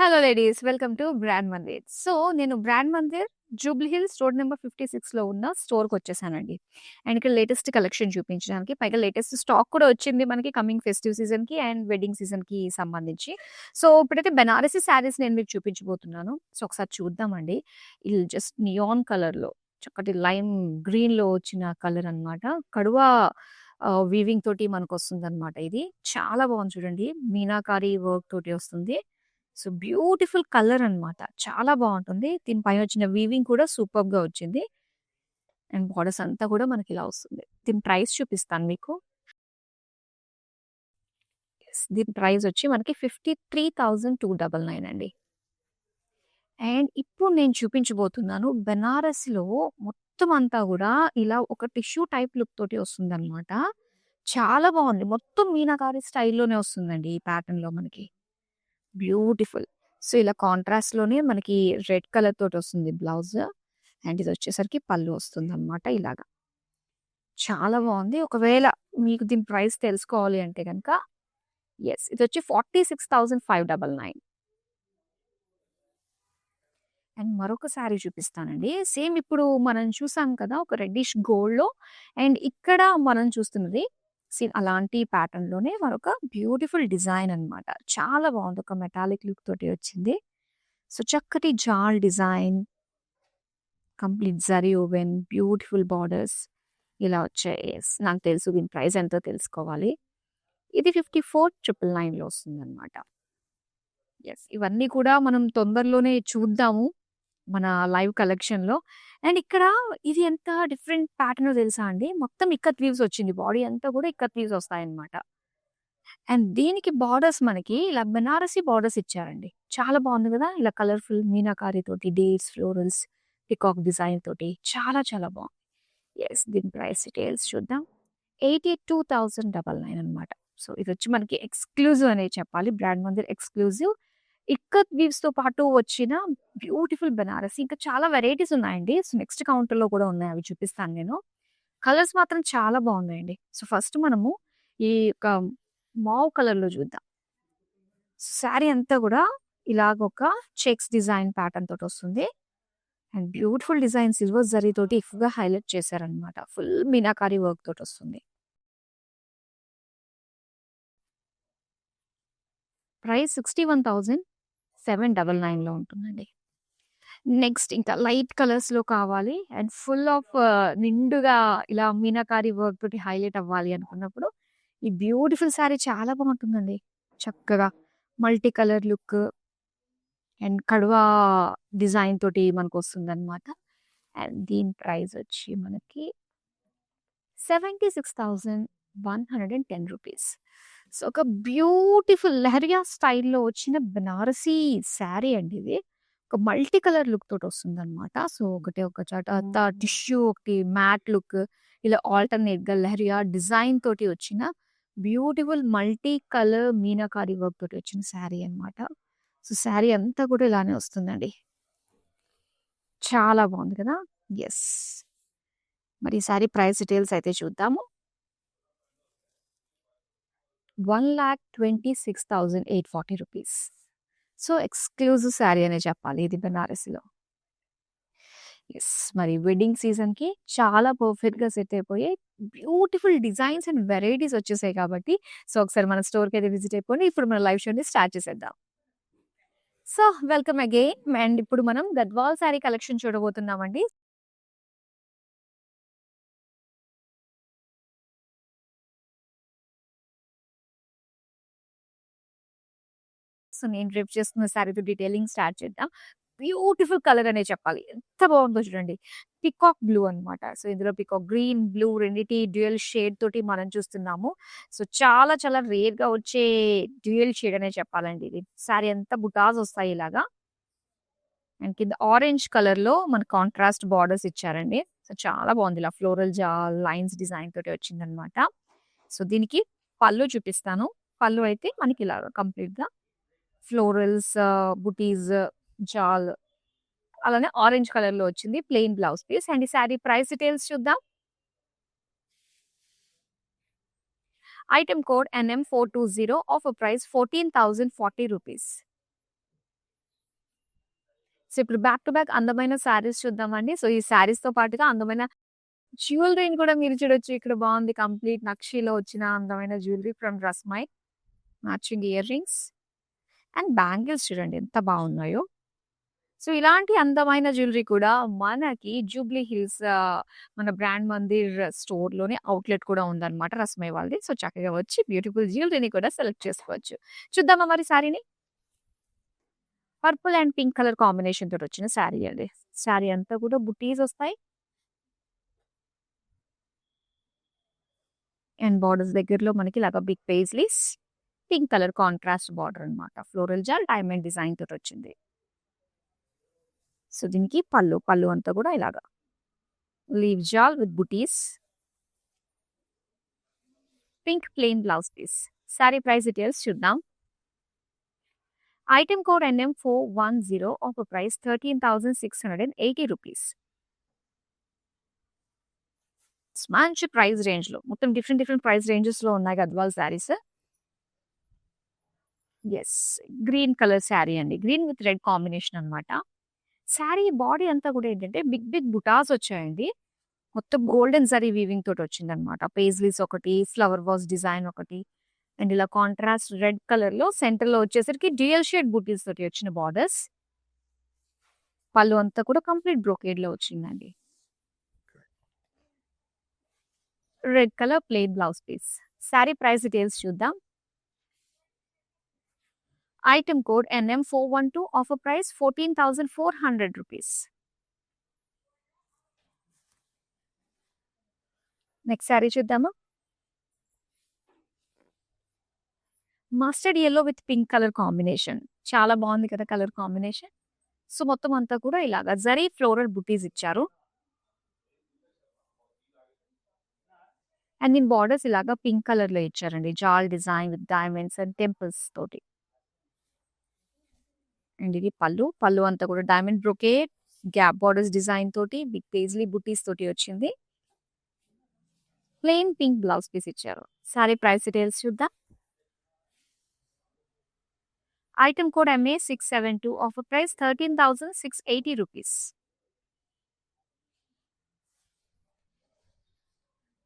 Hello ladies. Welcome to Brand Mandir. So, నేను Brand Mandir Jubilee Hills road number 56లో ఉన్న స్టోర్‌కొచ్చేసానండి. అండ్ ఇక్కడ లేటెస్ట్ కలెక్షన్ చూపించడానికి. పైగా లేటెస్ట్ స్టాక్ కూడా వచ్చింది మనకి కమింగ్ ఫెస్టివ్ సీజన్‌కి అండ్ వెడ్డింగ్ సీజన్‌కి సంబంధించి. సో, ఇప్పుడైతే బెనారసి శారీస్ నేను మీకు చూపించబోతున్నాను. సో, ఒకసారి చూద్దామండి. ఇది జస్ట్ నియాన్ కలర్‌లో చక్కటి లైమ్ గ్రీన్‌లో వచ్చిన కలర్ అన్నమాట. కడువా వీవింగ్ తోటి మనకొస్తుందన్నమాట ఇది. చాలా బాగుంది చూడండి. మీనాకారి వర్క్ తోటి వస్తుంది. సో, బ్యూటిఫుల్ కలర్ అన్నమాట. చాలా బావుంటుంది. దీని పైనొచ్చిన వీవింగ్ కూడా సూపర్బ్‌గా వచ్చింది. అండ్ బోర్డర్స్ అంతా కూడా మనకిలా వస్తుంది. దీని ప్రైస్ చూపిస్తాను మీకు. దీని ప్రైస్ వచ్చి మనకి 53,299 అండి. అండ్ ఇప్పుడు నేను చూపించబోతున్నాను బెనారస్‌లో మొత్తం అంతా గూడా ఇలా ఒక టిష్యూ టైప్ లుక్ తోటి వస్తుందన్నమాట. చాలా బావుంది. మొత్తం మీనాకారి స్టైల్‌లోనే వస్తుందండి ఈ ప్యాటర్న్‌లో మనకి. బ్యూటిఫుల్. సో, ఇలా కాంట్రాస్ట్‌లోనే మనకి రెడ్ కలర్ తోటొస్తుంది బ్లౌజ్. అండ్ ఇదొచ్చేసరికి పళ్ళు వస్తుందనమాట ఇలాగా. చాలా బావుంది. ఒకవేళ మీకు దీని ప్రైస్ తెలుసుకోవాలి అంటే గనక ఇదొచ్చి 46,599. అండ్ మరొక శారీ చూపిస్తానండి. సేమ్ ఇప్పుడు మనం చూసాం కదా! ఒక రెడ్డిష్ గోల్డ్‌లో అండ్ ఇక్కడ మనం చూస్తున్నది అలాంటి ప్యాటర్న్‌లోనే మరొక బ్యూటిఫుల్ డిజైన్ అనమాట. చాలా బావుంది. ఒక మెటాలిక్ లుక్ తోటి వచ్చింది. సో, చక్కటి జాల్ design, complete zari woven, beautiful borders ఇలా వచ్చాయి. నాకు తెలుసు దీని ప్రైస్ ఎంతో తెలుసుకోవాలి. ఇది 54,999లో వస్తుందనమాట. ఇవన్నీ కూడా మనం తొందరలోనే చూద్దాము. మన లైవ్ కలెక్షన్‌లో. అండ్ ఇక్కడ ఇది ఎంత డిఫరెంట్ ప్యాటర్నో తెలుసా అండి? మొత్తం ఇక్కత్ వీవ్స్ వచ్చింది. బాడీ అంతా కూడా ఇక్కత్ వీవ్స్ వస్తాయన్నమాట. అండ్ దీనికి బార్డర్స్ మనకి ఇలా బెనారసి బార్డర్స్ ఇచ్చారండి. చాలా బాగుంది కదా! ఇలా కలర్‌ఫుల్ మీనాకారి తోటి, డేట్స్, ఫ్లోరల్స్, పీకాక్ డిజైన్ తోటి చాలా చాలా బాగుంది. దీని ప్రైస్ డీటెయిల్స్ చూద్దాం. 82,999 అనమాట. సో, ఇదొచ్చి మనకి ఎక్స్‌క్లూజివ్ అనే చెప్పాలి. బ్రాండ్ మందిర్ ఎక్స్‌క్లూజివ్. ఇక్కత్ వీవ్స్‌తో పాటు వచ్చిన బ్యూటిఫుల్ బెనారసి. ఇంకా చాలా వెరైటీస్ ఉన్నాయండి. సో, నెక్స్ట్ కౌంటర్‌లో కూడా ఉన్నాయి. అవి చూపిస్తాను నేను. కలర్స్ మాత్రం చాలా బాగున్నాయండి. సో, ఫస్ట్ మనము ఈ యొక్క మావ్ కలర్‌లో చూద్దాం. శారీ అంతా కూడా ఇలాగొక చెక్స్ డిజైన్ ప్యాటర్న్ తోటొస్తుంది. And beautiful design silver zari తోటి ఎక్కువగా హైలైట్ చేశారనమాట. ఫుల్ మీనాకారి వర్క్ తోటొస్తుంది. ప్రైస్ 61,799లో ఉంటుందండి. నెక్స్ట్ ఇంకా లైట్ కలర్స్‌లో కావాలి అండ్ ఫుల్ ఆఫ్ నిండుగా ఇలా మీనాకారి వర్క్ తోటి హైలైట్ అవ్వాలి అనుకున్నప్పుడు, ఈ బ్యూటిఫుల్ శారీ చాలా బాగుంటుందండి. చక్కగా multi colour look and కడవా design తోటి మనకొస్తుందనమాట. అండ్ దీని ప్రైస్ వచ్చి మనకి 76,110 రూపీస్. సో, ఒక బ్యూటిఫుల్ లెహరియా స్టైల్‌లో వచ్చిన బెనారసీ శారీ అండి ఇది. ఒక మల్టీ కలర్ లుక్ తోటొస్తుందనమాట. సో, ఒక చోట టిష్యూ, ఒకటి మ్యాట్ లుక్ ఇలా ఆల్టర్‌నేట్‌గా లెహరియా డిజైన్ తోటి వచ్చిన beautiful multi colour meenakari work తోటి వచ్చిన శారీ అనమాట. సో, శారీ అంతా కూడా ఇలానే వస్తుందండి. చాలా బాగుంది కదా! యెస్. మరి ఈ శారీ ప్రైస్ డీటెయిల్స్ అయితే చూద్దాము. 1,26,840 రూపీస్. సో, ఎక్స్‌క్లూజివ్ శారీ అనే చెప్పాలి ఇది బెనారసిలో. మరి వెడ్డింగ్ సీజన్‌కి చాలా పర్ఫెక్ట్‌గా సెట్ అయిపోయే బ్యూటిఫుల్ డిజైన్స్ అండ్ వెరైటీస్ వచ్చేసాయి కాబట్టి, సో, ఒకసారి మన స్టోర్‌కైతే విజిట్ అయిపోండి. ఇప్పుడు మన లైవ్ షోని స్టార్ట్ చేసేద్దాం. So, welcome again. అండ్ ఇప్పుడు మనం గద్వాల్ శారీ కలెక్షన్ చూడబోతున్నామండి. సో, నేను డ్రిప్ చేస్తున్న శారీతో డీటెయిలింగ్ స్టార్ట్ చేద్దాం. బ్యూటిఫుల్ కలర్ అనే చెప్పాలి. ఎంత బాగుందో చూడండి. పీకాక్ బ్లూ అనమాట. సో, ఇందులో పీకాక్ గ్రీన్, బ్లూ రెండిటి డ్యూయల్ షేడ్ తోటి మనం చూస్తున్నాము. సో, చాలా చాలా రేర్‌గా వచ్చే డ్యూయల్ షేడ్ అనే చెప్పాలండి ఇది. శారీ అంతా బుటాస్ వస్తాయి ఇలాగా. అండ్ కింద ఆరెంజ్ కలర్‌లో మనకు కాంట్రాస్ట్ బార్డర్స్ ఇచ్చారండి. సో, చాలా బాగుంది. ఇలా ఫ్లోరల్ లైన్స్ డిజైన్ తోటి వచ్చిందనమాట. సో, దీనికి పళ్ళు చూపిస్తాను. పళ్ళు అయితే మనకి ఇలాగా కంప్లీట్‌గా ఫ్లోరల్స్, బుటీస్, జాల్ అలానే ఆరెంజ్ కలర్‌లో వచ్చింది. Plain blouse piece. అండ్ ఈ శారీ ప్రైస్ డీటెయిల్స్ చూద్దాం. Item code NM420 offer price 14,040 rupees. So, ఇప్పుడు బ్యాక్ టు బ్యాక్ అందమైన శారీస్ చూద్దామండి. సో, ఈ శారీస్‌తో పాటుగా అందమైన జ్యువెలరీని కూడా మీరు చూడొచ్చు. ఇక్కడ బావుంది. కంప్లీట్ నక్షీలో వచ్చిన అందమైన jewellery from Rasmai. Matching earrings and bangles చూడండి ఎంత బావున్నాయో. సో, ఇలాంటి అందమైన జ్యువెలరీ కూడా మనకి జూబ్లీ హిల్స్ మన బ్రాండ్ మందిర్ స్టోర్‌లోనే అవుట్‌లెట్ కూడా ఉందన్నమాట రస్మై వాళ్ళది. సో, చక్కగా వచ్చి బ్యూటిఫుల్ జ్యువెలరీని కూడా సెలెక్ట్ చేసుకోవచ్చు. చూద్దామా మరి శారీని? Purple and pink colour combination తోటొచ్చిన శారీ అది. శారీ అంతా కూడా బుటీస్ ఒస్తాయి. అండ్ బోర్డర్స్ దగ్గరలో మనకి ఇలాగ big paisleys, pink colour contrast border అన్నమాట. ఫ్లోరల్ జాల్ డైమండ్ డిజైన్ తోటొచ్చింది. సో, దీనికి పళ్ళు అంతా కూడా ఇలాగా లీవ్ జాల్ విత్ బుటీస్. Pink plain blouse piece. Sari price details చూద్దాం. Item code NM410 offer price 13,680 rupees. మంచి ప్రైస్ రేంజ్‌లో మొత్తం డిఫరెంట్ ప్రైస్ రేంజెస్‌లో ఉన్నాయి Gadwal saris. Yes. Green colour sari అండి. గ్రీన్ విత్ రెడ్ కాంబినేషన్ అన్నమాట. శారీ బాడీ అంతా కూడా ఏంటంటే బిగ్ బుటాస్ వచ్చాయండి. మొత్తం గోల్డెన్ జరీ వీవింగ్ తోటొచ్చిందన్నమాట. పేజ్లీస్ ఒకటి, ఫ్లవర్ వాస్ డిజైన్ ఒకటి అండ్ ఇలా కాంట్రాస్ట్ రెడ్ కలర్‌లో సెంటర్‌లో వచ్చేసరికి డ్యూయల్ షేడ్ బుటీస్ తోటి వచ్చిన బార్డర్స్. పళ్ళు అంతా కూడా కంప్లీట్ బ్రోకేడ్‌లో వచ్చిందండి. Red colour plain blouse piece. Sari price details చూద్దాం. Item code NM412 offer price 14,400 rupees. Next sari చూద్దామా? Mustard yellow with pink colour combination. చాలా బాగుంది కదా కలర్ కాంబినేషన్. సో, మొత్తం అంతా కూడా ఇలాగా జరీ ఫ్లోరల్ బుటీస్ ఇచ్చారు. అండ్ దీని బార్డర్స్ ఇలాగా పింక్ కలర్‌లో ఇచ్చారండి. జాల్ design with diamonds and temples తోటి. అండ్ ఇది పళ్ళు అంతా కూడా diamond brocade, gap borders design తోటి, బిగ్ పేజ్లీ బుటీస్ తోటి వచ్చింది. ప్లెయిన్ పింక్ బ్లౌజ్ పీస్ ఇచ్చారు. శారీ ప్రైస్ డీటెయిల్స్ చూద్దాం. Item code MA672 offer price 13,680 rupees.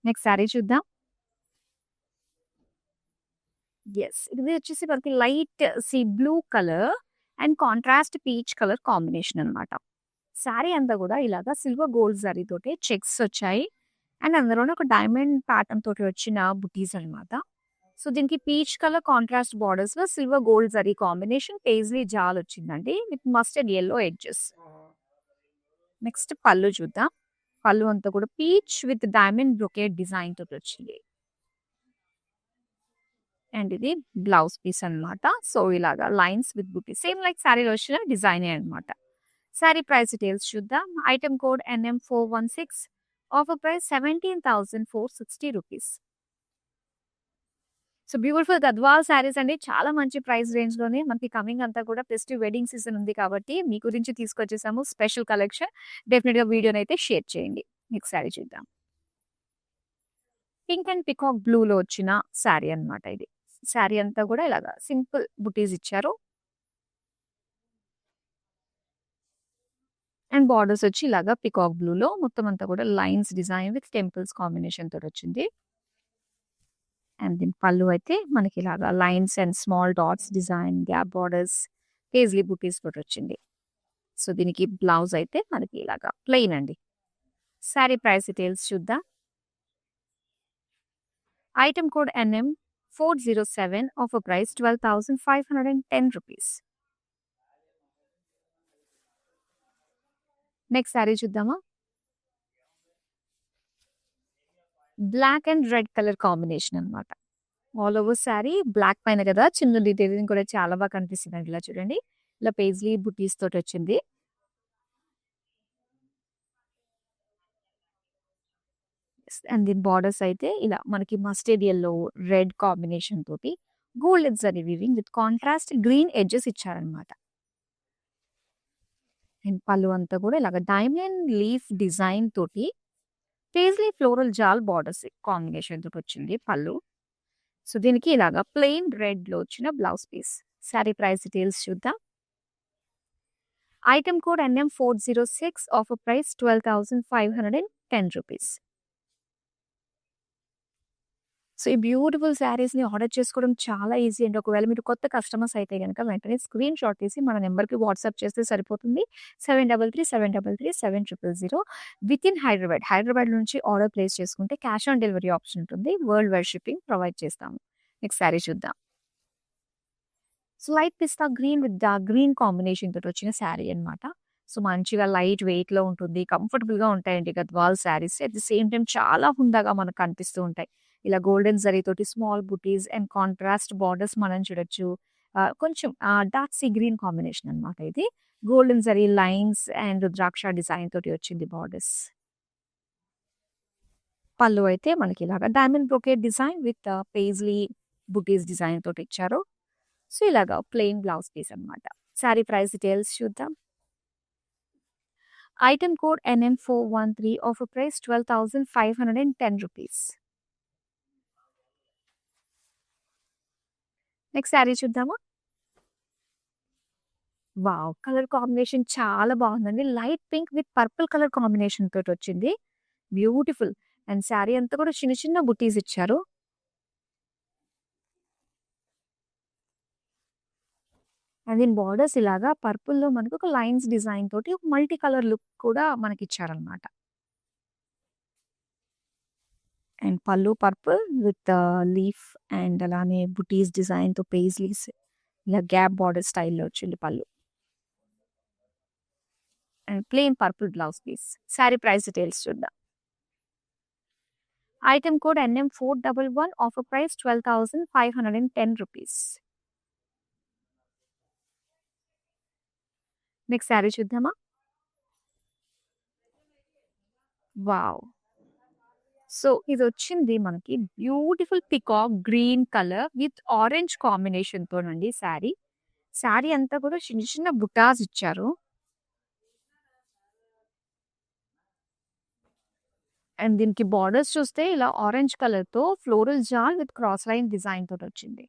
Next sari చూద్దాం. యెస్. ఇది వచ్చేసి మనకి light blue colour and contrast peach colour combination అన్నమాట. శారీ అంతా కూడా ఇలాగా సిల్వర్ గోల్డ్ జరీ తోటి చెక్స్ వచ్చాయి. అండ్ అందులోనే ఒక డైమండ్ ప్యాటర్న్ తోటి వచ్చిన బుటీస్ అన్నమాట. సో, దీనికి పీచ్ కలర్ కాంట్రాస్ట్ బార్డర్స్‌లో silver gold zari combination paisley జాల్ వచ్చిందండి with mustard yellow edges. Next పళ్ళు చూద్దాం. పళ్ళు అంతా కూడా peach with diamond brocade design తోటి వచ్చింది. అండ్ ఇది బ్లౌజ్ పీస్ అన్నమాట. సో, ఇలాగా లైన్స్ విత్ బుటీస్ సేమ్ లైక్ శారీలో వచ్చిన డిజైనే అన్నమాట. శారీ ప్రైస్ డీటెయిల్స్ చూద్దాం. Item code NM416 offer price 17,460 rupees. So, beautiful Gadwal saris అండి. చాలా మంచి ప్రైస్ రేంజ్‌లోనే మనకి కమింగ్ అంతా కూడా ఫెస్టివ్ వెడ్డింగ్ సీజన్ ఉంది కాబట్టి మీ గురించి తీసుకొచ్చేసాము స్పెషల్ కలెక్షన్. డెఫినిట్‌గా వీడియోనైతే షేర్ చేయండి. నెక్స్ట్ శారీ చూద్దాం. పింక్ అండ్ పీకాక్ బ్లూలో వచ్చిన శారీ అన్నమాట ఇది. శారీ అంతా కూడా ఇలాగా సింపుల్ బుటీస్ ఇచ్చారు. అండ్ బార్డర్స్ వచ్చి ఇలాగా పీకాక్ బ్లూలో మొత్తం అంతా కూడా lines design with temples combination తోటొచ్చింది. అండ్ దీని పళ్ళు అయితే మనకి ఇలాగా lines and small dots design, gap borders, paisley బుటీస్ తోటొచ్చింది. సో, దీనికి బ్లౌజ్ అయితే మనకి ఇలాగా ప్లెయిన్ అండి. శారీ ప్రైస్ డీటెయిల్స్ చూద్దాం. Item code NM407 offer price 12,510 rupees. Next sari చూద్దామా? Black and red colour combination అన్నమాట. ఆల్ ఓవర్ శారీ బ్లాక్ పైన కదా చిన్న డీటెయిలింగ్ కూడా చాలా బాగా కనిపిస్తుందండి. ఇలా చూడండి. ఇలా పేజ్లీ బుటీస్ తోటొచ్చింది. అండ్ దీని బార్డర్స్ అయితే ఇలా మనకి మస్టర్డ్ యెల్లో, రెడ్ కాంబినేషన్ తోటి golden zari weaving with contrast green edges ఇచ్చారన్నమాట. అండ్ పళ్ళు అంతా కూడా ఇలాగ డైమండ్ లీఫ్ డిజైన్ తోటి పేజ్లీ ఫ్లోరల్ జాల్ బార్డర్స్ కాంబినేషన్ తోటి వచ్చింది పళ్ళు. సో, దీనికి ఇలాగా ప్లెయిన్ రెడ్‌లో వచ్చిన blouse piece. Sari price details చూద్దాం. Item code NM406, offer price 12,510 rupees. So, ఈ బ్యూటిఫుల్ శారీస్‌ని ఆర్డర్ చేసుకోవడం చాలా ఈజీ అండి. ఒకవేళ మీరు కొత్త కస్టమర్స్ అయితే గనక వెంటనే స్క్రీన్ షాట్ తీసి మన నంబర్‌కి వాట్సాప్ చేస్తే సరిపోతుంది. 7337337000 వితిన్ హైదరాబాద్. హైదరాబాద్ నుంచి ఆర్డర్ ప్లేస్ చేసుకుంటే క్యాష్ ఆన్ డెలివరీ ఆప్షన్ ఉంటుంది. వరల్డ్ వైడ్ షిప్పింగ్ ప్రొవైడ్ చేస్తాము. నెక్స్ట్ శారీ చూద్దాం. So, light pista green with dark green combination తోటొచ్చిన శారీ అన్నమాట. సో, మంచిగా లైట్ వెయిట్‌లో ఉంటుంది. కంఫర్టబుల్‌గా ఉంటాయండి Gadwal saris. At the same time చాలా హుందాగా మనకు కనిపిస్తూ ఉంటాయి. ఇలా గోల్డెన్ జరీ తోటి small buttis and contrast borders మనం చూడొచ్చు. కొంచెం డార్క్ సీ గ్రీన్ కాంబినేషన్ అన్నమాట ఇది. Golden zari lines and rudraksha design తోటి వచ్చింది బోర్డర్స్. పళ్ళు అయితే మనకి ఇలాగా diamond brocade design with paisley buttis design తోటి ఇచ్చారు. సో, ఇలాగా ప్లెయిన్ బ్లౌజ్ పీస్ అన్నమాట. శారీ ప్రైస్ డీటెయిల్స్ చూద్దాం. Item code NM413, offer price 12,510 rupees. Next sari చూద్దామా? వావ్! కలర్ కాంబినేషన్ చాలా బాగుందండి. Light pink with purple colour combination తోటొచ్చింది. బ్యూటిఫుల్. అండ్ శారీ అంతా కూడా చిన్న చిన్న బుటీస్ ఇచ్చారు. అండ్ దీని బోర్డర్స్ ఇలాగా పర్పుల్‌లో మనకు ఒక లైన్స్ డిజైన్ తోటి ఒక మల్టీ కలర్ లుక్ కూడా మనకిచ్చారనమాట. అండ్ పళ్ళు పర్పుల్ విత్ లీఫ్ అండ్ అలానే బుటీస్ డిజైన్‌తో పేజ్లీస్ ఇలా గ్యాప్ బోర్డర్ స్టైల్‌లో వచ్చింది పళ్ళు. And plain purple blouse piece. Sari price details చూద్దాం. Item code NM411, offer price 12,510 rupees. Next sari చూద్దామా? వావ్! సో, ఇదొచ్చింది మనకి beautiful peacock green colour with orange కాంబినేషన్‌తోనండి శారీ. శారీ అంతా కూడా చిన్న చిన్న బుటాస్ ఇచ్చారు. అండ్ దీనికి బోర్డర్స్ చూస్తే ఇలా ఆరెంజ్ కలర్‌తో ఫ్లోరల్ జాల్ విత్ క్రాస్ లైన్ డిజైన్ తోటొచ్చింది.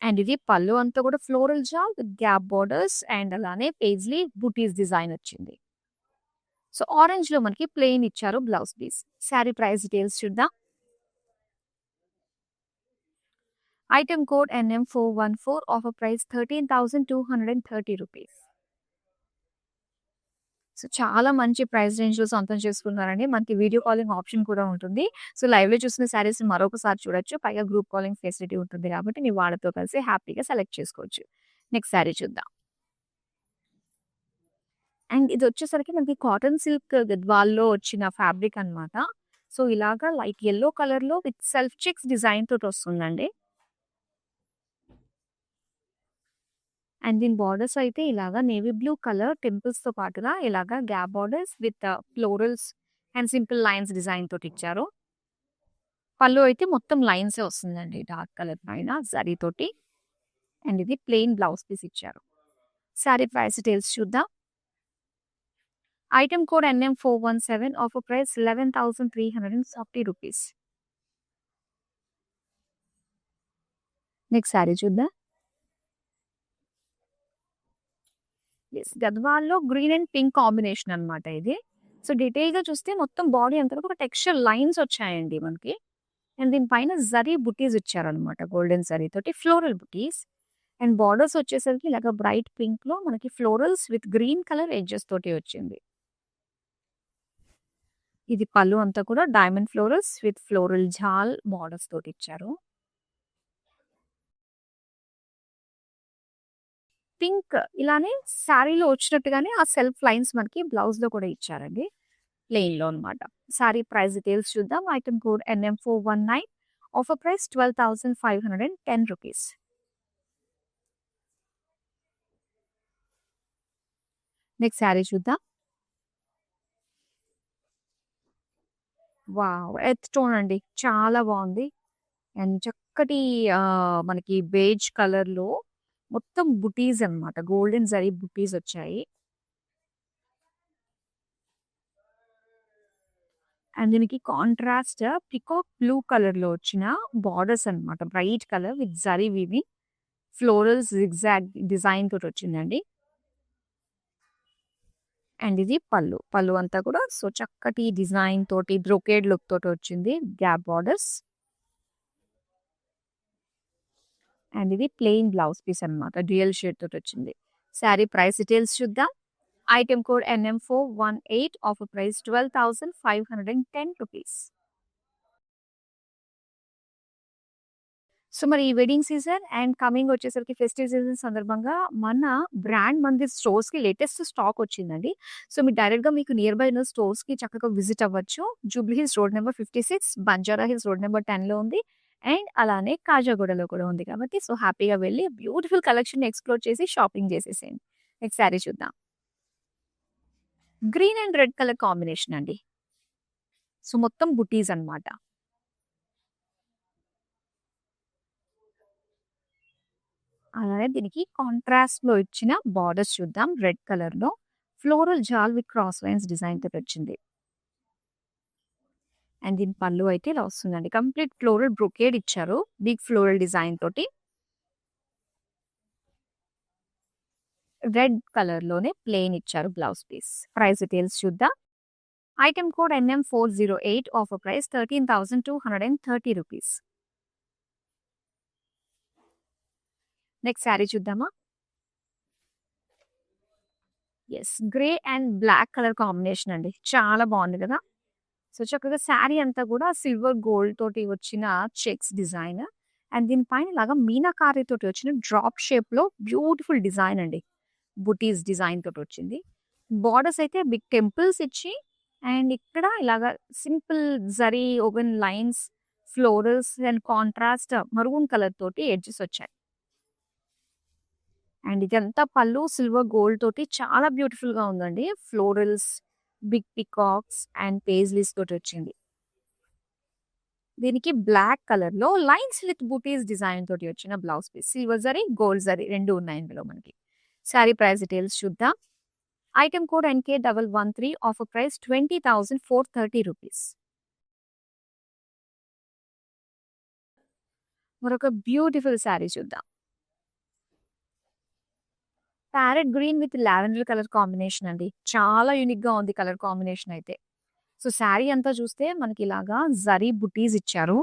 అండ్ ఇది పళ్ళు అంతా కూడా ఫ్లోరల్ జాల్ విత్ గ్యాప్ బోర్డర్స్ అండ్ అలానే పేజ్లీ బుటీస్ డిజైన్ వచ్చింది. సో, ఆరెంజ్‌లో మనకి ప్లెయిన్ ఇచ్చారు blouse piece. Sari price details చూద్దాం. Item code NM414, offer price 13,230 rupees. So, చాలా మంచి ప్రైస్ రేంజ్‌లో సొంతం చేసుకున్నారండి. మనకి వీడియో కాలింగ్ ఆప్షన్ కూడా ఉంటుంది. సో, లైవ్‌లో చూసిన శారీస్‌ని మరొకసారి చూడొచ్చు. పైగా గ్రూప్ కాలింగ్ ఫెసిలిటీ ఉంటుంది కాబట్టి మీ వాళ్ళతో కలిసి హ్యాపీగా సెలెక్ట్ చేసుకోవచ్చు. నెక్స్ట్ శారీ చూద్దాం. అండ్ ఇదొచ్చేసరికి మనకి కాటన్ సిల్క్ గద్వాల్‌లో వచ్చిన ఫ్యాబ్రిక్ అన్నమాట. సో, ఇలాగా లైట్ యెల్లో కలర్‌లో విత్ సెల్ఫ్ చెక్స్ డిజైన్ తోటొస్తుందండి. అండ్ దీని బోర్డర్స్ అయితే ఇలాగా నేవీ బ్లూ కలర్ టెంపుల్స్‌తో పాటుగా ఇలాగా gap borders with florals and simple lines design తోటిచ్చారు. పళ్ళు అయితే మొత్తం లైన్సే వస్తుందండి డార్క్ కలర్ పైన జరీతోటి. అండ్ ఇది ప్లెయిన్ బ్లౌజ్ పీస్ ఇచ్చారు. శారీ ప్రైస్ డీటెయిల్స్ చూద్దాం. Item code NM417, offer price 11,340 rupees. Next sari చూద్దాం. యెస్. గద్వాల్‌లో గ్రీన్ అండ్ పింక్ కాంబినేషన్ అన్నమాట ఇది. సో, డీటెయిల్‌గా చూస్తే మొత్తం బాడీ అంతా కూడా ఒక టెక్స్చర్ లైన్స్ వచ్చాయండి మనకి. అండ్ దీని పైన జరీ బుటీస్ ఇచ్చారన్నమాట. గోల్డెన్ జరీ తోటి ఫ్లోరల్ బుటీస్. అండ్ బోర్డర్స్ వచ్చేసరికి ఇలాగ బ్రైట్ పింక్‌లో మనకి florals with green colour edges తోటి వచ్చింది. ఇది పళ్ళు అంతా కూడా డైమండ్ ఫ్లోరల్స్ విత్ ఫ్లోరల్ జాల్ బోర్డర్స్ తోటి ఇచ్చారు. పింక్ ఇలానే శారీలో వచ్చినట్టుగానే ఆ సెల్ఫ్ లైన్స్ మనకి బ్లౌజ్‌లో కూడా ఇచ్చారండి. ప్లెయిన్‌లో అన్నమాట. శారీ ప్రైస్ డీటెయిల్స్ చూద్దాం. Item code NM419, offer price 12,510 rupees. Next sari చూద్దాం. వావ్! ఎర్త్ టోన్ అండి. చాలా బావుంది. అండ్ చక్కటి మనకి బేజ్ కలర్‌లో మొత్తం బుటీస్ అన్నమాట. గోల్డెన్ జరీ బుటీస్ వచ్చాయి. అండ్ దీనికి కాంట్రాస్ట్ పీకాక్ బ్లూ కలర్‌లో వచ్చిన బోర్డర్స్ అన్నమాట. Bright colour with zari weaving. Floral zigzag design తోటొచ్చిందండి. అండ్ ఇది పళ్ళు. పళ్ళు అంతా కూడా సో, చక్కటి డిజైన్ తోటి బ్రొకేడ్ లుక్ తోటొచ్చింది. Gap borders. అండ్ ఇది ప్లెయిన్ బ్లౌజ్ పీస్ అన్నమాట. డ్యూయల్ షేడ్ తోటొచ్చింది. శారీ ప్రైస్ డీటెయిల్స్ చూద్దాం. Item code NM418 offer price 12,510 rupees. So, మరి ఈ వెడ్డింగ్ సీజన్ అండ్ కమింగ్ వచ్చేసరికి ఫెస్టివ్ సీజన్ సందర్భంగా మన బ్రాండ్ మందిర్ స్టోర్స్‌కి లేటెస్ట్ స్టాక్ వచ్చిందండి. సో, మీరు డైరెక్ట్‌గా మీకు నియర్ బై ఉన్న స్టోర్స్‌కి చక్కగా విజిట్ అవ్వచ్చు. Jubilee Hills road number 56, Banjara Hills road number 10లో ఉంది. అండ్ అలానే కాజాగూడలో కూడా ఉంది కాబట్టి సో, హ్యాపీగా వెళ్లి బ్యూటిఫుల్ కలెక్షన్‌ని ఎక్స్‌ప్లోర్ చేసి షాపింగ్ చేసేసేయండి. నెక్స్ట్ శారీ చూద్దాం. Green and red colour combination అండి. సో, మొత్తం బుటీస్ అన్నమాట. అలానే దీనికి కాంట్రాస్ట్‌లో ఇచ్చిన బోర్డర్స్ చూద్దాం. రెడ్ కలర్‌లో ఫ్లోరల్ జాల్ విత్ క్రాస్ లైన్స్ డిజైన్ తోటొచ్చింది. అండ్ దీని పళ్ళు అయితే ఇలా వస్తుందండి. కంప్లీట్ ఫ్లోరల్ బ్రొకేడ్ ఇచ్చారు. బిగ్ ఫ్లోరల్ డిజైన్ తోటి. రెడ్ కలర్‌లోనే ప్లెయిన్ ఇచ్చారు బ్లౌజ్ పీస్. ప్రైస్ డీటెయిల్స్ చూద్దాం. Item code NM408 offer price 13,230 rupees. Next sari చూద్దామా? Yes. Grey and black colour combination అండి. చాలా బాగుంది కదా! సో, చక్కగా శారీ అంతా కూడా సిల్వర్ గోల్డ్ తోటి వచ్చిన చెక్స్ డిజైన్. అండ్ దీని పైన ఇలాగా మీనాకారి తోటి వచ్చిన డ్రాప్ షేప్‌లో బ్యూటిఫుల్ డిజైన్ అండి. బుటీస్ డిజైన్ తోటొచ్చింది. బోర్డర్స్ అయితే బిగ్ టెంపుల్స్ ఇచ్చి అండ్ ఇక్కడ ఇలాగా simple zari woven lines, florals and contrast maroon colour తోటి ఎడ్జెస్ వచ్చాయి. అండ్ ఇదంతా పళ్ళు సిల్వర్ గోల్డ్ తోటి చాలా బ్యూటిఫుల్‌గా ఉందండి. Florals, big peacocks and paisleys తోటొచ్చింది. దీనికి బ్లాక్ కలర్‌లో లైన్స్ విత్ బూటీస్ డిజైన్ తోటి వచ్చిన blouse piece. Silver zari, gold zari 2 ఉన్నాయి ఇందులో మనకి. శారీ ప్రైస్ డీటెయిల్స్ చూద్దాం. Item code NK113 offer price 20,430 rupees. మరొక బ్యూటిఫుల్ శారీ చూద్దాం. Parrot green with lavender colour combination అండి. చాలా యూనిక్‌గా ఉంది కలర్ కాంబినేషన్ అయితే. సో, శారీ అంతా చూస్తే మనకి ఇలాగా జరీ బుటీస్ ఇచ్చారు.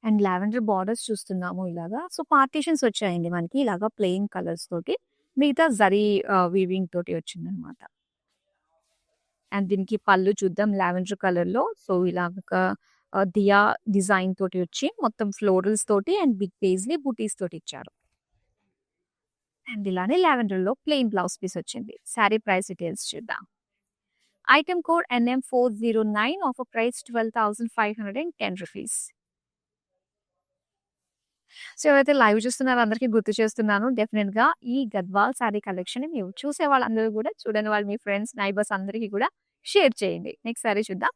అండ్ లావెండర్ బోర్డర్స్ చూస్తున్నాము ఇలాగా. సో, పార్టిషన్స్ వచ్చాయండి మనకి ఇలాగా ప్లెయిన్ కలర్స్ తోటి. మిగతా జరీ వీవింగ్ తోటి వచ్చిందనమాట. అండ్ దీనికి పళ్ళు చూద్దాం లావెండర్ కలర్‌లో. సో, ఇలాగ దియా డిజైన్ తోటి వచ్చి మొత్తం ఫ్లోరల్స్ తోటి అండ్ బిగ్ పేజ్‌లీ బూటీస్ తోటి ఇచ్చారు. అండ్ ఇలానే లావెండర్‌లో ప్లెయిన్ బ్లౌజ్ పీస్ వచ్చింది. శారీ ప్రైస్ డీటెయిల్స్ చూద్దాం. Item code NM409 offer price 12,510 rupees. So, ఎవరైతే లైవ్ చూస్తున్నారో అందరికీ గుర్తు చేస్తున్నాను. డెఫినిట్‌గా ఈ గద్వాల్ శారీ కలెక్షన్‌ని మీరు చూసే వాళ్ళందరూ కూడా చూడని వాళ్ళు మీ ఫ్రెండ్స్, నైబర్స్ అందరికీ కూడా షేర్ చేయండి. నెక్స్ట్ శారీ చూద్దాం.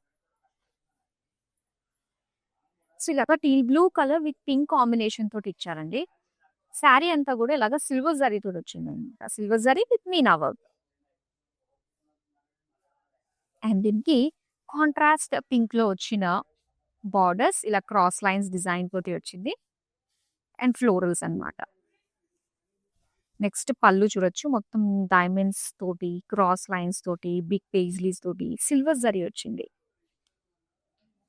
సో, ఇలాగ tea blue colour with pink combination తోటి ఇచ్చారండి. శారీ అంతా కూడా ఇలాగ సిల్వర్ జరీ తోటి వచ్చిందనమాట. Silver zari with Meena work. And దీనికి కాంట్రాస్ట్ పింక్‌లో వచ్చిన బోర్డర్స్ ఇలా క్రాస్ లైన్స్ డిజైన్ తోటి వచ్చింది. అండ్ ఫ్లోరల్స్ అన్నమాట. నెక్స్ట్ పళ్ళు చూడొచ్చు. మొత్తం డైమండ్స్ తోటి, క్రాస్ లైన్స్ తోటి, బిగ్ పేజ్లీస్ తోటి సిల్వర్ జరీ వచ్చింది.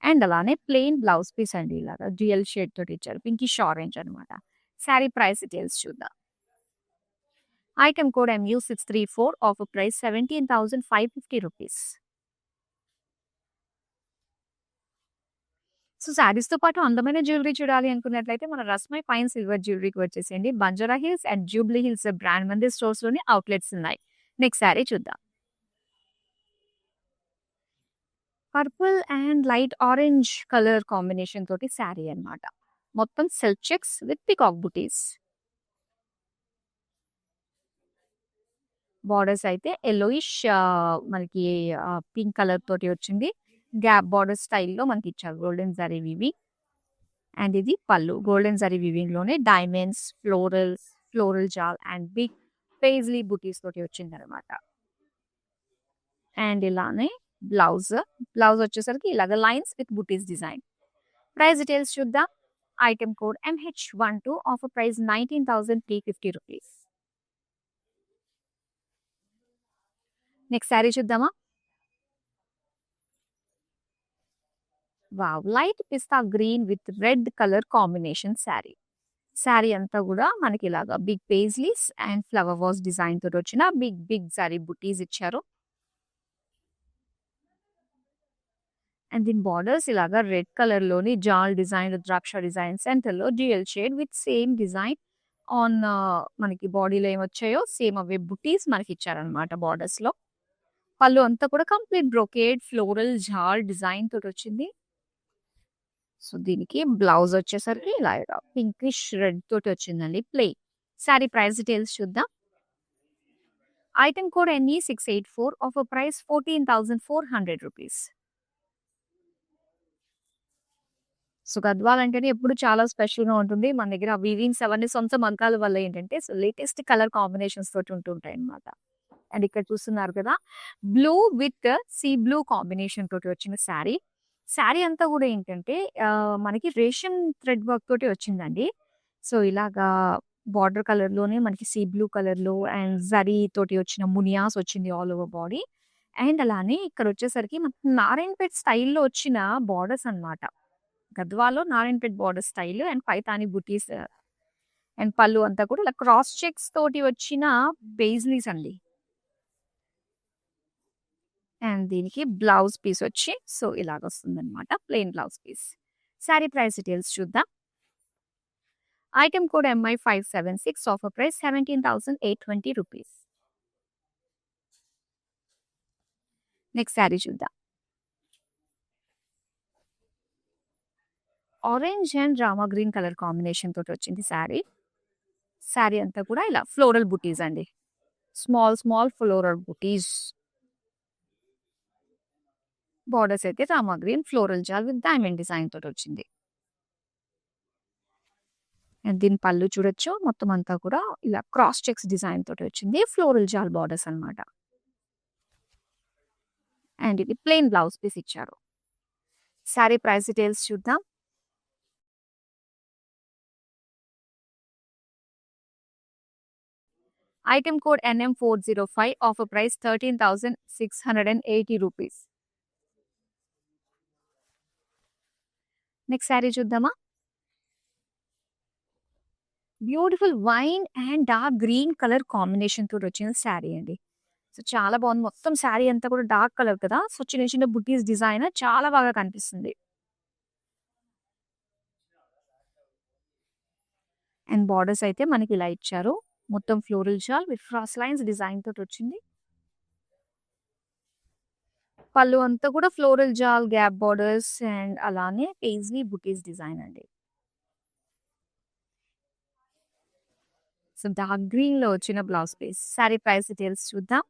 అండ్ అలానే ప్లెయిన్ బ్లౌజ్ పీస్ అండి ఇలాగా డ్యూయల్ షేడ్ తోటి ఇచ్చారు. పింకిష్ ఆరెంజ్ అన్నమాట. శారీ ప్రైస్ డీటెయిల్స్ చూద్దాం. Item code MU634 offer price 17,550 rupees. So, శారీస్‌తో పాటు అందమైన జ్యువెలరీ చూడాలి అనుకున్నట్లయితే మన రస్మై ఫైన్ సిల్వర్ జ్యువెలరీకి వచ్చేసేయండి. Banjara Hills and Jubilee Hills brand Mandir స్టోర్స్‌లోని అవుట్‌లెట్స్ ఉన్నాయి. నెక్స్ట్ శారీ చూద్దాం. Purple and light orange colour combination తోటి శారీ అన్నమాట. మొత్తం self checks with peacock buttis. Borders అయితే యెల్లోయిష్ మనకి పింక్ కలర్ తోటి వచ్చింది. గ్యాప్ బోర్డర్ స్టైల్‌లో మనకి ఇచ్చారు. Golden zari weaving. అండ్ ఇది పళ్ళు. గోల్డెన్ జరీ వీవింగ్‌లోనే diamonds, florals, floral jaal and big paisley బుటీస్ తోటి వచ్చిందనమాట. అండ్ ఇలానే బ్లౌజ్. బ్లౌజ్ వచ్చేసరికి ఇలాగ lines with buttis design. Price details చూద్దాం. Item code MH12, offer price 19,350 rupees. Next sari చూద్దామా? Wow! Light pista green with red colour combination sari. Sari అంతా గూడా మనకిలాగా big paisleys and flower vase design తోటొచ్చిన బిగ్ సారీ బుటీస్ ఇచ్చారు. అండ్ దీని బార్డర్స్ ఇలాగా రెడ్ కలర్‌లోని జాల్ డిజైన్, రుద్రాక్ష డిజైన్ సెంటర్‌లో dual shade with same design on మనకి బాడీలో ఏమొచ్చాయో సేమ్ అవే బుటీస్ మనకిచ్చారనమాట బార్డర్స్‌లో. పళ్ళు అంతా కూడా complete brocade floral jaal design తోటొచ్చింది. సో, దీనికి బ్లౌజ్ వచ్చేసరికి ఇలాగా పింకిష్ రెడ్ తోటి వచ్చిందండి ప్లెయిన్. శారీ ప్రైస్ డీటెయిల్స్ చూద్దాం. Item code NE684, offer price 14,400 rupees. So, Gadwal అంటేనే ఎప్పుడు చాలా స్పెషల్‌గా ఉంటుంది. మన దగ్గర వీవింగ్స్ అవన్నీ సొంత మగ్గాల వల్ల ఏంటంటే లేటెస్ట్ కలర్ కాంబినేషన్స్ తోటి ఉంటుంటాయన్నమాట. అండ్ ఇక్కడ చూస్తున్నారు కదా! Blue with sea blue combination తోటి వచ్చిన శారీ. శారీ అంతా కూడా ఏంటంటే మనకి రేషన్ థ్రెడ్ వర్క్ తోటి వచ్చిందండి. సో, ఇలాగా బార్డర్ కలర్‌లోనే మనకి సీ బ్లూ కలర్‌లో అండ్ జరీ తోటి వచ్చిన మునియాస్ వచ్చింది ఆల్ ఓవర్ బాడీ. అండ్ అలానే ఇక్కడొచ్చేసరికి మనకి నారాయణపేట్ స్టైల్‌లో వచ్చిన బార్డర్స్ అన్నమాట. గద్వాలో Narayanpet border style and Paithani buttis and పళ్ళు అంతా కూడా ఇలా క్రాస్ చెక్స్ తోటి వచ్చిన బేస్లీస్ అండి. అండ్ దీనికి బ్లౌజ్ పీస్ వచ్చి సో ఇలాగొస్తుందన్నమాట. Plain blouse piece. Sari price details చూద్దాం. Item code MI576, offer price 17,820 rupees. Next sari చూద్దాం. Orange and Rama green colour combination తోటి వచ్చింది శారీ. శారీ అంతా కూడా ఇలా ఫ్లోరల్ బుటీస్ అండి. Small floral buttis. బార్డర్స్ అయితే రామా గ్రీన్ ఫ్లోరల్ జాల్ విత్ డైమండ్ డిజైన్ తోటి వచ్చింది. అండ్ దీని పళ్ళు చూడొచ్చు. మొత్తం అంతా కూడా ఇలా క్రాస్ చెక్స్ డిజైన్ తోటి వచ్చింది. ఫ్లోరల్ జాల్ బార్డర్స్ అన్నమాట. అండ్ ఇది ప్లెయిన్ బ్లౌజ్ పీస్ ఇచ్చారు. శారీ ప్రైస్ డీటెయిల్స్ చూద్దాం. Item code NM405, offer price 13,680 rupees. Next sari చూద్దామా? Beautiful wine and dark green colour combination తోటి వచ్చిన శారీ అండి. సో, చాలా బాగుంది. మొత్తం శారీ అంతా కూడా డార్క్ కలర్ కదా! సో, చిన్న బుటీస్ డిజైన్ చాలా బాగా కనిపిస్తుంది. అండ్ బార్డర్స్ అయితే మనకి ఇలా ఇచ్చారు. మొత్తం ఫ్లోరల్ జాల్ విత్ క్రాస్ లైన్స్ డిజైన్ తోటి వచ్చింది. పళ్ళు అంతా కూడా floral jaal gap borders and అలానే పేజ్లీ బుటీస్ డిజైన్ అండి. సో, డార్క్ గ్రీన్ లో వచ్చిన blouse piece. Sari price details చూద్దాం.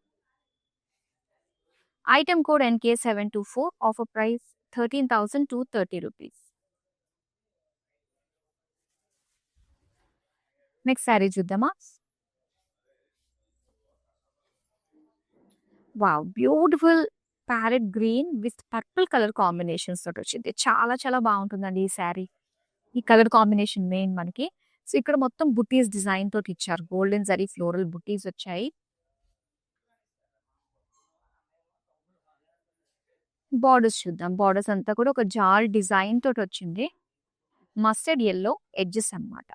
Item code NK724, offer price 13,230 rupees. Next sari చూద్దామా? Wow! Beautiful parrot green with purple colour combinations తోటి వచ్చింది. చాలా బాగుంటుందండి ఈ శారీ. ఈ కలర్ కాంబినేషన్ మెయిన్ మనకి. సో, ఇక్కడ మొత్తం బుటీస్ డిజైన్ తోటి ఇచ్చారు. గోల్డెన్ జరీ ఫ్లోరల్ బుటీస్ వచ్చాయి. బార్డర్స్ చూద్దాం. బార్డర్స్ అంతా కూడా ఒక జాల్ డిజైన్ తోటి వచ్చింది. మస్టర్డ్ యెల్లో ఎడ్జెస్ అన్నమాట.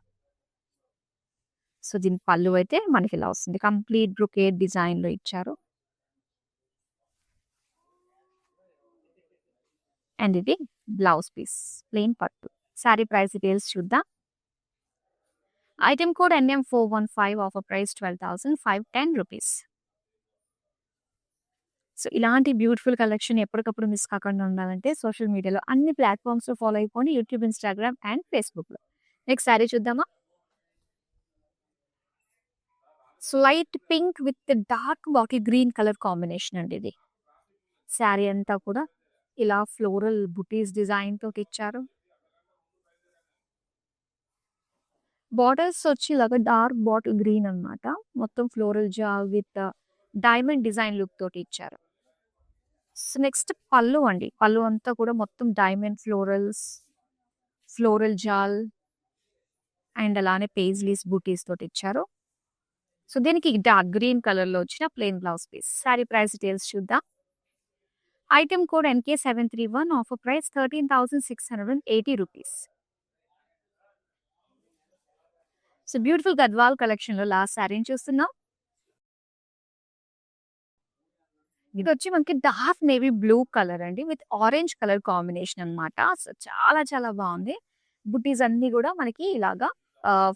సో, దీని పళ్ళు అయితే మనకి ఇలా వస్తుంది. కంప్లీట్ బ్రొకేడ్ డిజైన్ లో ఇచ్చారు. అండ్ ఇది బ్లౌజ్ పీస్ ప్లెయిన్ పట్టు. శారీ ప్రైస్ డీటెయిల్స్ చూద్దాం. Item code NM415, offer price 12,510 rupees. So, ఇలాంటి బ్యూటిఫుల్ కలెక్షన్ ఎప్పటికప్పుడు మిస్ కాకుండా ఉండాలంటే సోషల్ మీడియాలో అన్ని ప్లాట్‌ఫార్మ్స్‌లో ఫాలో అయిపోండి. యూట్యూబ్, ఇన్‌స్టాగ్రామ్ అండ్ ఫేస్‌బుక్‌లో. నెక్స్ట్ శారీ చూద్దామా? Slight pink with dark bottle green colour combination అండి ఇది. శారీ అంతా కూడా ఇలా ఫ్లోరల్ బుటీస్ డిజైన్ తోటి ఇచ్చారు. బార్డర్స్ వచ్చి ఇలాగా డార్క్ బాటిల్ గ్రీన్ అన్నమాట. మొత్తం ఫ్లోరల్ జాల్ విత్ డైమండ్ డిజైన్ లుక్ తోటి ఇచ్చారు. సో, నెక్స్ట్ పళ్ళు అండి. పళ్ళు అంతా కూడా మొత్తం డైమండ్ ఫ్లోరల్ జాల్ అండ్ అలానే పేజ్లీస్ బూటీస్ తోటి ఇచ్చారు. సో దీనికి డార్క్ గ్రీన్ కలర్ లో వచ్చిన plain blouse piece. Sari price details చూద్దాం. Item code NK731, offer price 13,680 rupees. So beautiful Gadwal collection లో లాస్ట్ శారీని చూస్తున్నాం. ఇది వచ్చి మనకి డార్క్ నేవీ బ్లూ కలర్ అండి విత్ ఆరెంజ్ కలర్ కాంబినేషన్ అన్నమాట. సో చాలా చాలా బాగుంది. బుట్టీస్ అన్ని కూడా మనకి ఇలాగా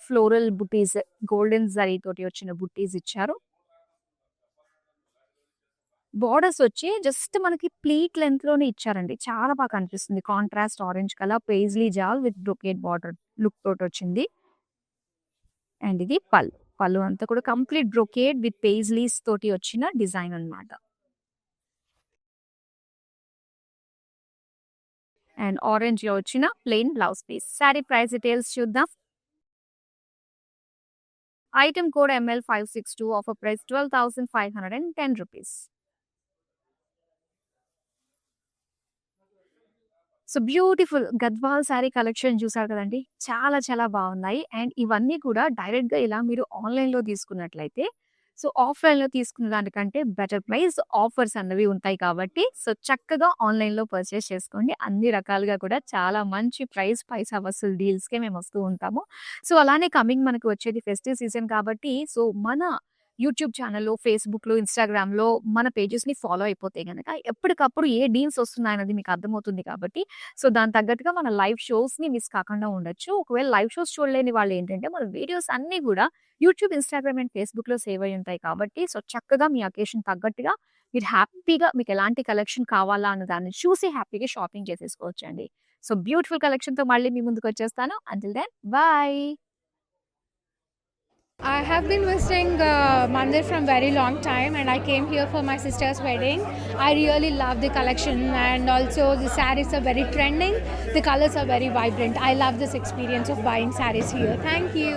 ఫ్లోరల్ బుట్టీస్, గోల్డెన్ జరీ తోటి వచ్చిన బుట్టీస్ ఇచ్చారు. బోర్డర్స్ వచ్చి జస్ట్ మనకి ప్లీట్ లెంత్ లోనే ఇచ్చారండి. చాలా బాగా కనిపిస్తుంది. Contrast orange colour paisley jaal with brocade border look తోటి వచ్చింది. అండ్ ఇది పళ్ళు. పళ్ళు అంతా కూడా కంప్లీట్ బ్రొకేట్ విత్ పేజ్లీస్ తోటి వచ్చిన డిజైన్ అన్నమాట. అండ్ ఆరెంజ్ లో వచ్చిన plain blouse piece. Sari price details చూద్దాం. Item code ML562, offer price 12,510 rupees. So beautiful Gadwal sari collection చూసారు కదండి. చాలా చాలా బాగున్నాయి. అండ్ ఇవన్నీ కూడా డైరెక్ట్ గా ఇలా మీరు ఆన్లైన్ లో తీసుకున్నట్లయితే సో ఆఫ్లైన్ లో తీసుకున్న దానికంటే బెటర్ ప్రైస్ ఆఫర్స్ అన్నవి ఉంటాయి కాబట్టి సో చక్కగా ఆన్లైన్ లో పర్చేస్ చేసుకోండి. అన్ని రకాలుగా కూడా చాలా మంచి ప్రైస్ పైసా వసూలు డీల్స్ కే మేము వస్తూ ఉంటాము. సో అలానే కమింగ్ మనకు వచ్చేది ఫెస్టివ్ సీజన్ కాబట్టి సో మన యూట్యూబ్ ఛానల్లో, ఫేస్బుక్లో, ఇన్స్టాగ్రామ్లో మన పేజెస్ని ఫాలో అయిపోతే గనక ఎప్పటికప్పుడు ఏ డీల్స్ వస్తున్నాయన్నది మీకు అర్థమవుతుంది కాబట్టి సో దాని తగ్గట్టుగా మన లైవ్ షోస్ని మిస్ కాకుండా ఉండొచ్చు. ఒకవేళ లైవ్ షోస్ చూడలేని వాళ్ళు ఏంటంటే మన వీడియోస్ అన్నీ కూడా యూట్యూబ్, ఇన్స్టాగ్రామ్ అండ్ ఫేస్బుక్లో సేవ్ అయి ఉంటాయి కాబట్టి సో చక్కగా మీ అకేషన్ తగ్గట్టుగా మీరు హ్యాపీగా మీకు ఎలాంటి కలెక్షన్ కావాలా అన్న దాన్ని చూసి హ్యాపీగా షాపింగ్ చేసేసుకోవచ్చు అండి. సో బ్యూటిఫుల్ కలెక్షన్తో మళ్ళీ మీ ముందుకు వచ్చేస్తాను. Until then bye. I have been visiting Mandir from very long time, and I came here for my sister's wedding. I really love the collection, and also the sarees are very trending. The colors are very vibrant. I love this experience of buying sarees here. Thank you.